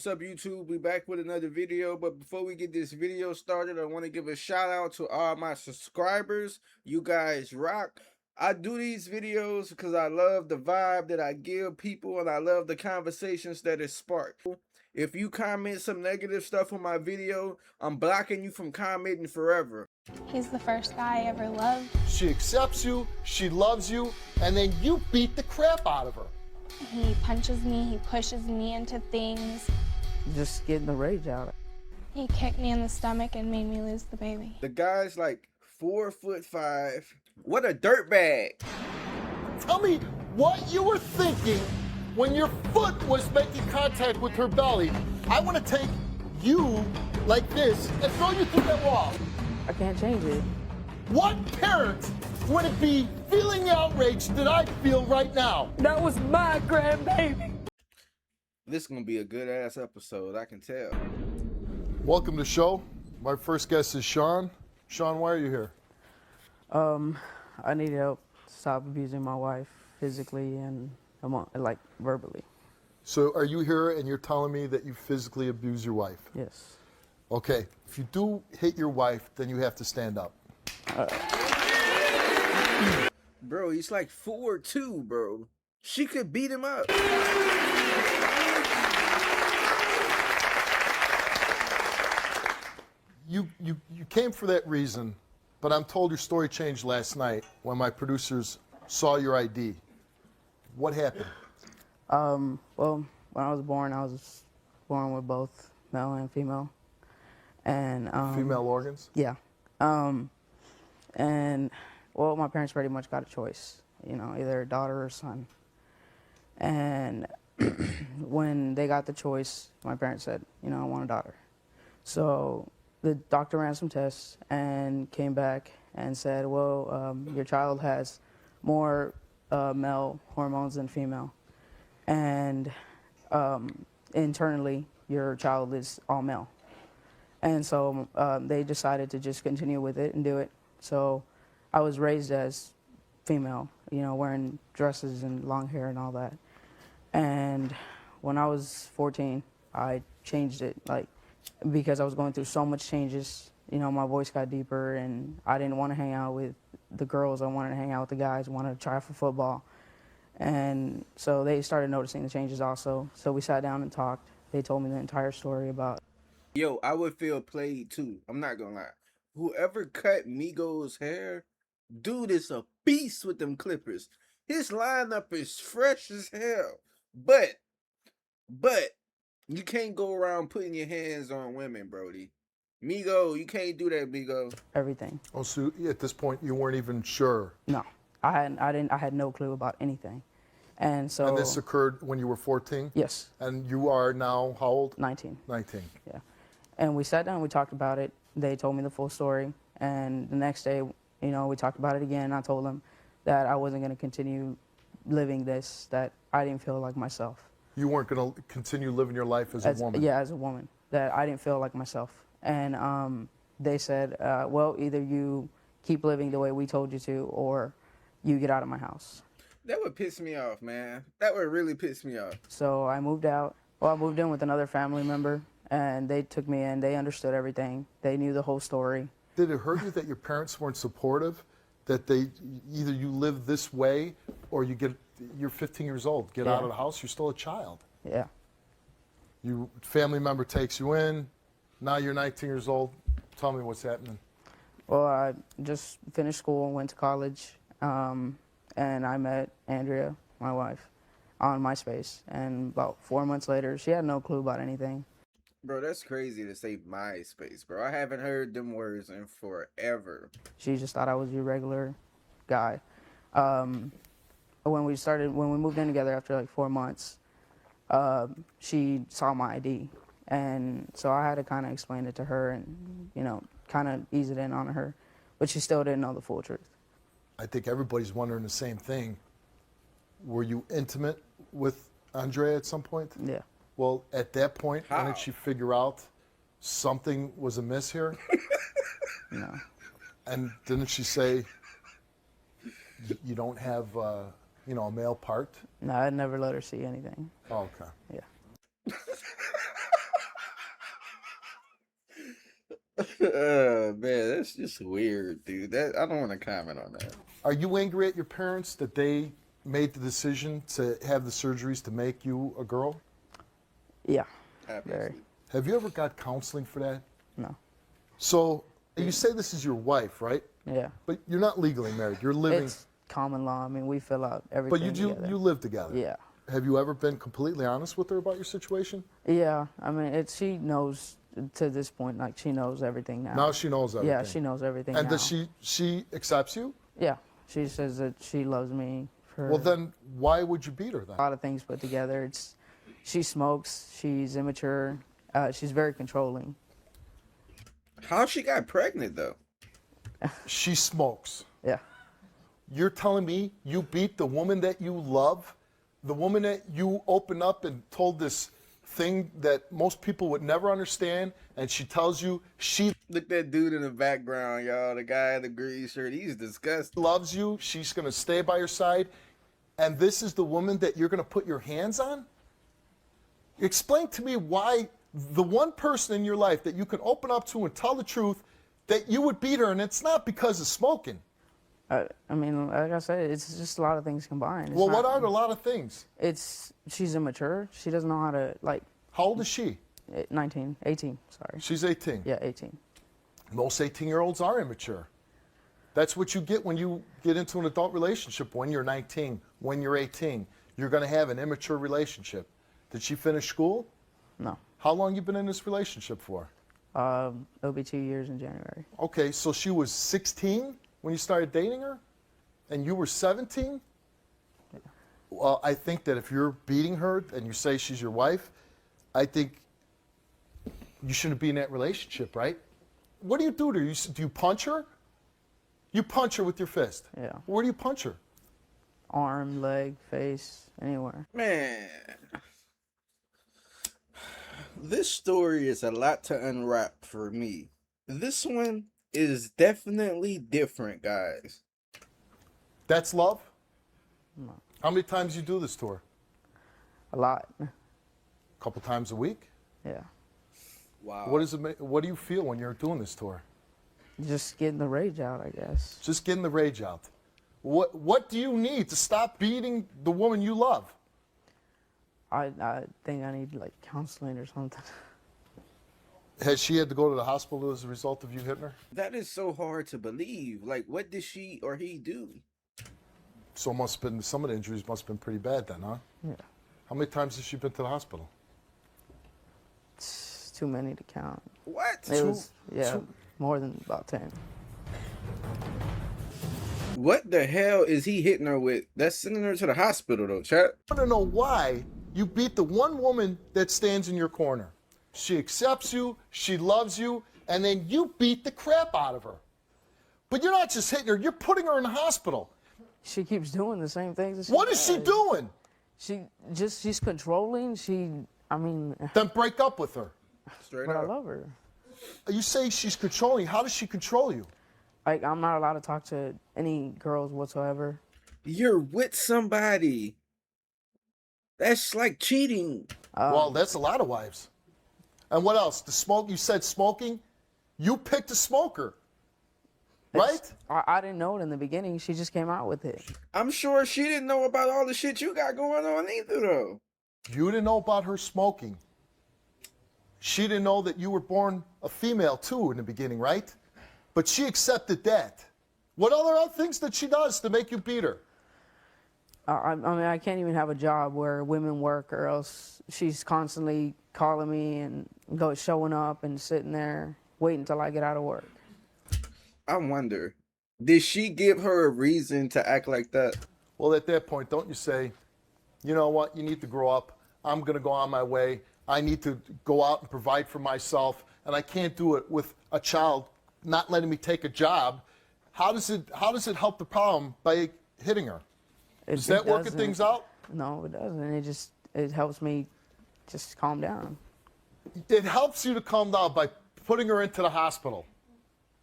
What's up, YouTube? We back with another video, but before we get this video started, I want to give a shout out to all my subscribers. You guys rock. I do these videos because I love the vibe that I give people and I love the conversations that it sparks. If you comment some negative stuff on my video, I'm blocking you from commenting forever. He's the first guy I ever loved. She accepts you, she loves you, and then you beat the crap out of her. He punches me, he pushes me into things. Just getting the rage out. He kicked me in the stomach and made me lose the baby. The guy's like 4'5". What a dirtbag. Tell me what you were thinking when your foot was making contact with her belly. I want to take you like this and throw you through that wall. I can't change it. What parent would it be feeling the outrage that I feel right now? That was my grandbaby. This is going to be a good-ass episode, I can tell. Welcome to the show. My first guest is Sean. Sean, why are you here? I need help to stop abusing my wife physically and like verbally. So are you here and you're telling me that you physically abuse your wife? Yes. Okay, if you do hit your wife, then you have to stand up. Bro, he's like 4'2", bro. She could beat him up. You came for that reason, but I'm told your story changed last night when my producers saw your ID. What happened? Well, when I was born with both male and female. And Female organs? Yeah. And well, my parents pretty much got a choice, you know, either a daughter or son. And when they got the choice, my parents said, you know, I want a daughter. So the doctor ran some tests and came back and said, well, your child has more male hormones than female. And internally, your child is all male. And so they decided to just continue with it and do it. So I was raised as female, you know, wearing dresses and long hair and all that. And when I was 14, I changed it, like, because I was going through so much changes. You know, my voice got deeper and I didn't want to hang out with the girls. I wanted to hang out with the guys, wanted to try for football. And so they started noticing the changes also. So we sat down and talked. They told me the entire story about. Yo, I would feel played too. I'm not gonna lie. Whoever cut Migo's hair, dude is a beast with them clippers. His lineup is fresh as hell. But you can't go around putting your hands on women, Brody. Migo, you can't do that, Migo. Everything. Oh, so at this point you weren't even sure. No, I had no clue about anything. And so. And this occurred when you were 14? Yes. And you are now how old? 19. 19. Yeah. And we sat down, we talked about it. They told me the full story. And the next day, you know, we talked about it again. I told them that I wasn't going to continue living this, that I didn't feel like myself. You weren't going to continue living your life as a woman? Yeah, as a woman, that I didn't feel like myself. And they said, well, either you keep living the way we told you to, or you get out of my house. That would piss me off, man. That would really piss me off. So I moved out. Well, I moved in with another family member, and they took me in. They understood everything. They knew the whole story. Did it hurt you that your parents weren't supportive? That they either you live this way or you're 15 years old, get out of the house, you're still a child. Yeah. Your family member takes you in, now you're 19 years old. Tell me what's happening. Well, I just finished school, went to college, and I met Andrea, my wife, on MySpace. And about 4 months later, she had no clue about anything. Bro, that's crazy to say MySpace, bro. I haven't heard them words in forever. She just thought I was your regular guy. When we moved in together after like 4 months, she saw my ID. And so I had to kind of explain it to her and, you know, kind of ease it in on her. But she still didn't know the full truth. I think everybody's wondering the same thing. Were you intimate with Andrea at some point? Yeah. Well, at that point, How? didn't she figure out something was amiss here? No. And didn't she say, you don't have, you know, a male part? No, I'd never let her see anything. Oh, okay. Yeah. Man, that's just weird, dude. That I don't want to comment on that. Are you angry at your parents that they made the decision to have the surgeries to make you a girl? Yeah. Obviously. Very. Have you ever got counseling for that? No. So you say this is your wife, right? Yeah. But you're not legally married. You're living. It's common law. I mean, we fill out everything But together. you live together. Yeah. Have you ever been completely honest with her about your situation? Yeah. I mean, she knows to this point. Like, she knows everything now. Now she knows everything. Yeah, she knows everything And now. does she accepts you? Yeah. She says that she loves me for Well, then why would you beat her then? a lot of things put together. She smokes. She's immature. She's very controlling. How she got pregnant though? She smokes. Yeah. You're telling me you beat the woman that you love, the woman that you opened up and told this thing that most people would never understand, and she tells you she Look at that dude in the background, y'all. The guy in the green shirt. He's disgusting. loves you, she's going to stay by your side, and this is the woman that you're going to put your hands on? Explain to me why the one person in your life that you can open up to and tell the truth that you would beat her, and it's not because of smoking. I mean, like I said, it's just a lot of things combined. It's Well, not- what are a lot of things? She's immature. She doesn't know how to, like, How old is she? 18, sorry. She's 18. Yeah, 18. Most 18-year-olds are immature. That's what you get when you get into an adult relationship when you're 19, when you're 18. You're going to have an immature relationship. Did she finish school? No. How long you been in this relationship for? It'll be 2 years in January. Okay, so she was 16 when you started dating her? And you were 17? Well, I think that if you're beating her and you say she's your wife, I think you shouldn't be in that relationship, right? What do you do to her? Do you punch her? You punch her with your fist. Yeah. Where do you punch her? Arm, leg, face, anywhere. Man. This story is a lot to unwrap for me. This one is definitely different, guys. That's love? No. How many times you do this to her? A lot. A couple times a week? Yeah. Wow. What do you feel when you're doing this to her? Just getting the rage out, I guess. Just getting the rage out. What do you need to stop beating the woman you love? I think I need, like, counseling or something. Has she had to go to the hospital as a result of you hitting her? That is so hard to believe. Like, what did she or he do? So must have been, some of the injuries must have been pretty bad then, huh? Yeah. How many times has she been to the hospital? It's too many to count. What? It was, yeah, two- more than about 10. What the hell is he hitting her with? That's sending her to the hospital, though, chat. I want to know why you beat the one woman that stands in your corner. She accepts you, she loves you, and then you beat the crap out of her. But you're not just hitting her, you're putting her in the hospital. She keeps doing the same things. That What is she does. doing? She's controlling. I mean, Then break up with her. Straight but I up. love her. You say she's controlling. How does she control you? Like, I'm not allowed to talk to any girls whatsoever. You're with somebody. That's like cheating. Well, that's a lot of wives. And what else? The smoke, you said smoking? You picked a smoker, right? I didn't know it in the beginning. She just came out with it. I'm sure she didn't know about all the shit you got going on either, though. You didn't know about her smoking. She didn't know that you were born a female, too, in the beginning, right? But she accepted that. What other things that she does to make you beat her? I mean, I can't even have a job where women work, or else she's constantly calling me and showing up and sitting there waiting until I get out of work. I wonder, did she give her a reason to act like that? Well, at that point, don't you say, you know what, you need to grow up. I'm going to go on my way. I need to go out and provide for myself, and I can't do it with a child not letting me take a job. How does it help the problem by hitting her? Is that working doesn't. things out? No, it doesn't. It helps me just calm down. It helps you to calm down by putting her into the hospital.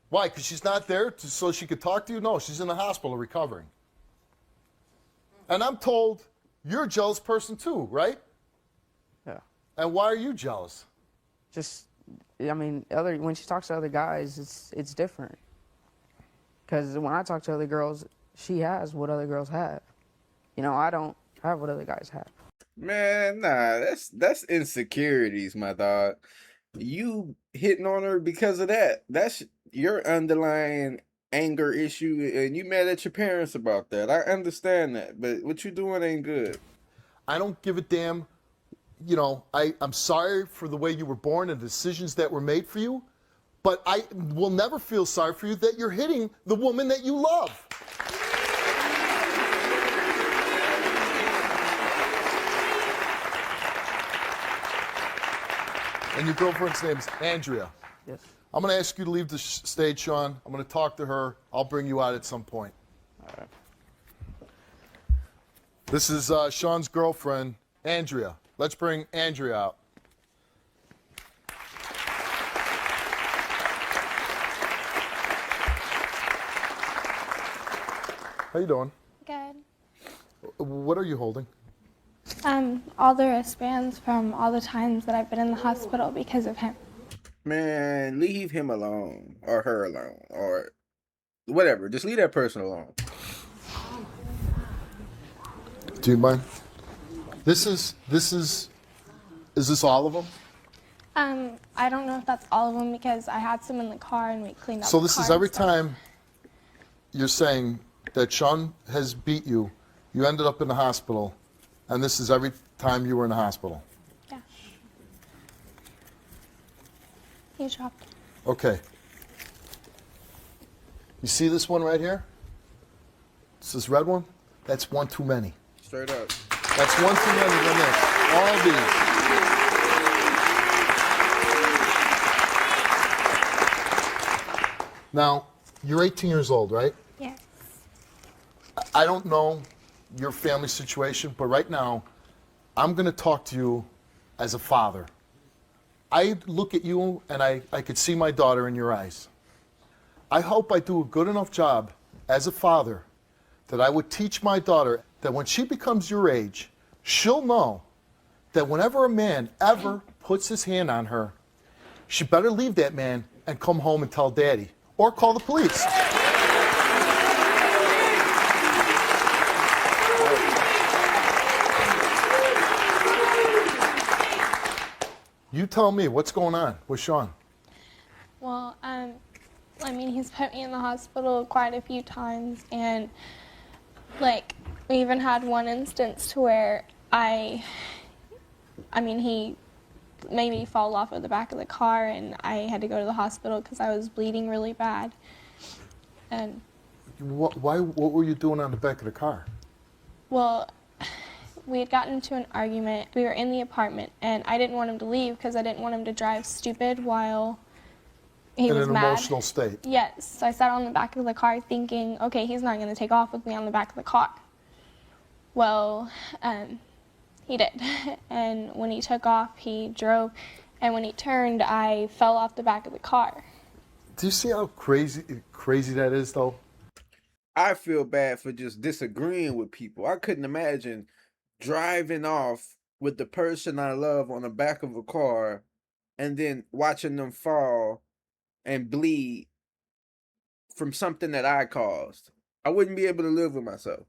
Why? Because she's not there so she could talk to you? No, she's in the hospital recovering. And I'm told you're a jealous person too, right? Yeah. And why are you jealous? Just I mean, when she talks to other guys, it's different. Because when I talk to other girls, she has what other girls have. You know, I don't have what other guys have. Man, nah, that's insecurities, my dog. You hitting on her because of that. That's your underlying anger issue, and you mad at your parents about that. I understand that, but what you doing ain't good. I don't give a damn. You know, I'm sorry for the way you were born and the decisions that were made for you, but I will never feel sorry for you that you're hitting the woman that you love. And your girlfriend's name is Andrea. Yes. I'm going to ask you to leave the stage, Sean. I'm going to talk to her. I'll bring you out at some point. All right. This is Sean's girlfriend, Andrea. Let's bring Andrea out. How you doing? Good. What are you holding? All the wristbands from all the times that I've been in the hospital because of him. Man, leave him alone, or her alone, or whatever. Just leave that person alone. Do you mind? Is this all of them? I don't know if that's all of them because I had some in the car and we cleaned up So the this car is and every stuff. time you're saying that Sean has beat you, you ended up in the hospital, and this is every time you were in the hospital. Yeah. He dropped it. Okay. You see this one right here? This red one? That's one too many. Straight up. That's one too many than this. All these. Now, you're 18 years old, right? Yes. I don't know your family situation, but right now, I'm going to talk to you as a father. I look at you and I could see my daughter in your eyes. I hope I do a good enough job as a father that I would teach my daughter that when she becomes your age, she'll know that whenever a man ever puts his hand on her, she better leave that man and come home and tell daddy or call the police. You tell me, what's going on with Sean? Well, I mean, he's put me in the hospital quite a few times, and like, we even had one instance to where he made me fall off of the back of the car, and I had to go to the hospital because I was bleeding really bad. And What were you doing on the back of the car? well, we had gotten into an argument. We were in the apartment, and I didn't want him to leave because I didn't want him to drive stupid while he was In an mad. emotional state. Yes, so I sat on the back of the car thinking, okay, he's not going to take off with me on the back of the car. Well, he did. And when he took off, he drove, and when he turned, I fell off the back of the car. Do you see how crazy that is, though? I feel bad for just disagreeing with people. I couldn't imagine driving off with the person I love on the back of a car and then watching them fall and bleed from something that I caused. I wouldn't be able to live with myself.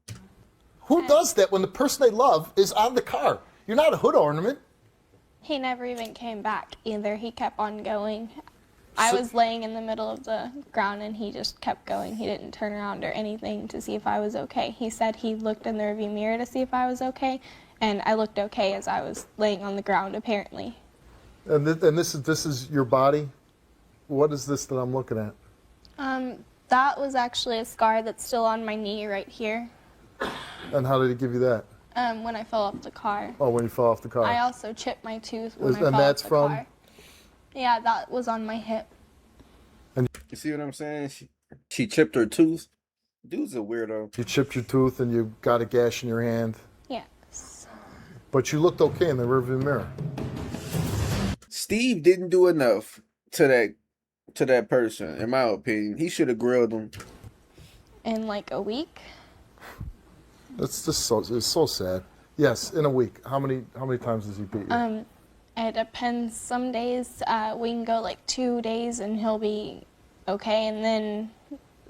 Who does that when the person they love is on the car? You're not a hood ornament. He never even came back either. He kept on going. I was laying in the middle of the ground, and he just kept going. He didn't turn around or anything to see if I was okay. He said he looked in the rearview mirror to see if I was okay, and I looked okay as I was laying on the ground, apparently. And this is your body? What is this that I'm looking at? That was actually a scar that's still on my knee right here. And how did he give you that? When I fell off the car. Oh, when you fell off the car. I also chipped my tooth when I And fell that's off the from? car. Yeah, that was on my hip. You see what I'm saying? She chipped her tooth. Dude's a weirdo. You chipped your tooth and you got a gash in your hand. Yes. But you looked okay in the rearview mirror. Steve didn't do enough to that person, in my opinion. He should have grilled him. In like a week. It's so sad. Yes, in a week. How many times does he beat you? It depends. Some days we can go like 2 days and he'll be okay, and then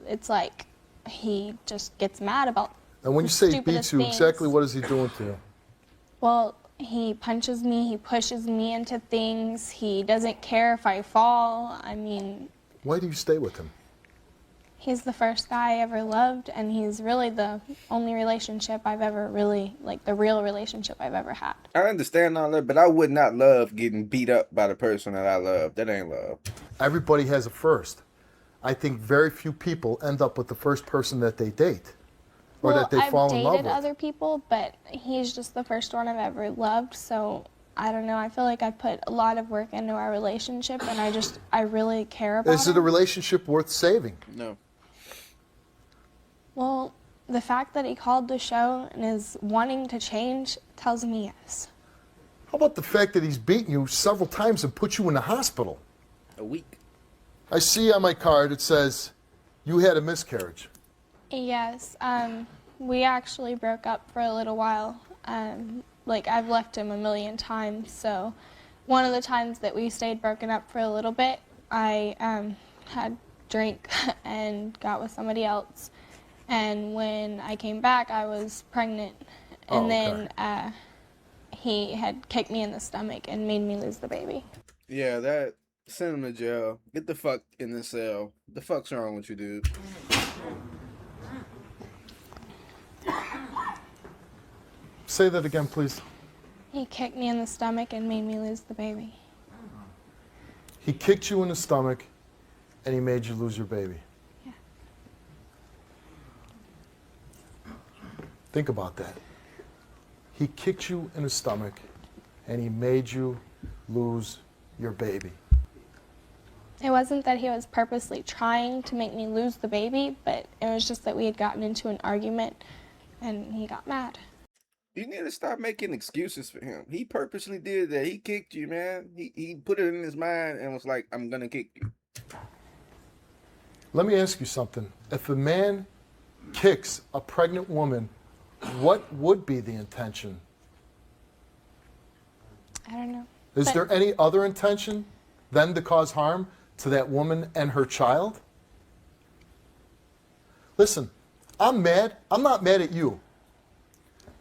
it's like he just gets mad about And when you say he beats you, exactly what is he doing to you? Well, he punches me, he pushes me into things, he doesn't care if I fall. I mean... Why do you stay with him? He's the first guy I ever loved, and he's really the only relationship I've ever really, like the real relationship I've ever had. I understand all that, but I would not love getting beat up by the person that I love. That ain't love. Everybody has a first. I think very few people end up with the first person that they date or that they fall in love with. I've dated other people, but he's just the first one I've ever loved, so I don't know. I feel like I put a lot of work into our relationship, and I really care about it. Is it a relationship worth saving? No. Well, the fact that he called the show and is wanting to change tells me yes. How about the fact that he's beaten you several times and put you in the hospital? A week. I see on my card it says you had a miscarriage. Yes, we actually broke up for a little while. Like, I've left him a million times, so one of the times that we stayed broken up for a little bit, I had drank and got with somebody else. And when I came back, I was pregnant. And then he had kicked me in the stomach and made me lose the baby. Yeah, that... Send him to jail. Get the fuck in the cell. The fuck's wrong with you, dude? Say that again, please. He kicked me in the stomach and made me lose the baby. He kicked you in the stomach and he made you lose your baby. Yeah. Think about that. He kicked you in the stomach and he made you lose your baby. It wasn't that he was purposely trying to make me lose the baby, but it was just that we had gotten into an argument and he got mad. You need to stop making excuses for him. He purposely did that. He kicked you, man. He put it in his mind and was like, I'm gonna kick you. Let me ask you something. If a man kicks a pregnant woman, what would be the intention? I don't know. Is there any other intention than to cause harm to that woman and her child? Listen, I'm mad. I'm not mad at you.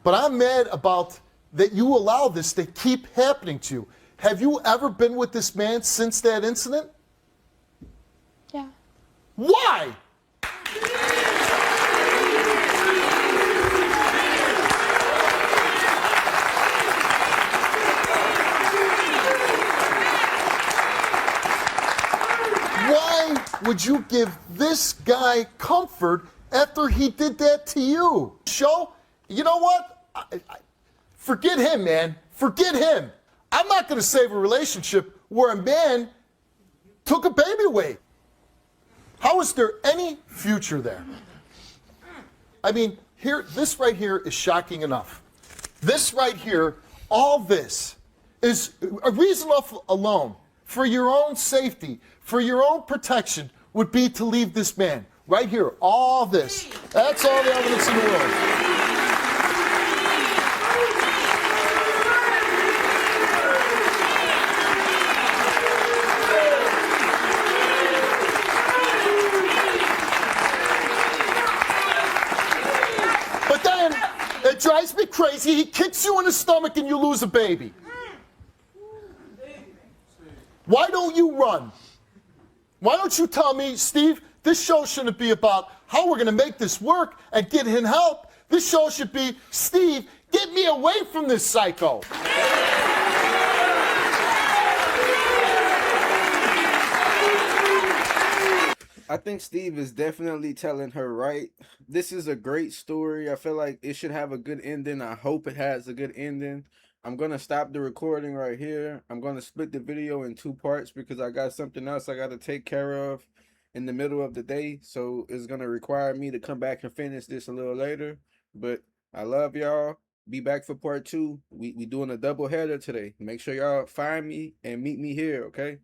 But I'm mad about that you allow this to keep happening to you. Have you ever been with this man since that incident? Yeah. Why? Why would you give this guy comfort after he did that to you? Show, you know what? Forget him, man. Forget him. I'm not going to save a relationship where a man took a baby away. How is there any future there? I mean, this right here is shocking enough. This right here, all this is a reason enough alone for your own safety, for your own protection, would be to leave this man. Right here, all this. That's all the evidence in the world. But then, it drives me crazy. He kicks you in the stomach and you lose a baby. Why don't you run? Why don't you tell me, Steve, this show shouldn't be about how we're going to make this work and get him help. This show should be, Steve, get me away from this psycho. I think Steve is definitely telling her right. This is a great story. I feel like it should have a good ending. I hope it has a good ending. I'm going to stop the recording right here. I'm going to split the video in 2 parts because I got something else I got to take care of in the middle of the day. So it's going to require me to come back and finish this a little later. But I love y'all. Be back for part 2. We doing a double header today. Make sure y'all find me and meet me here, okay?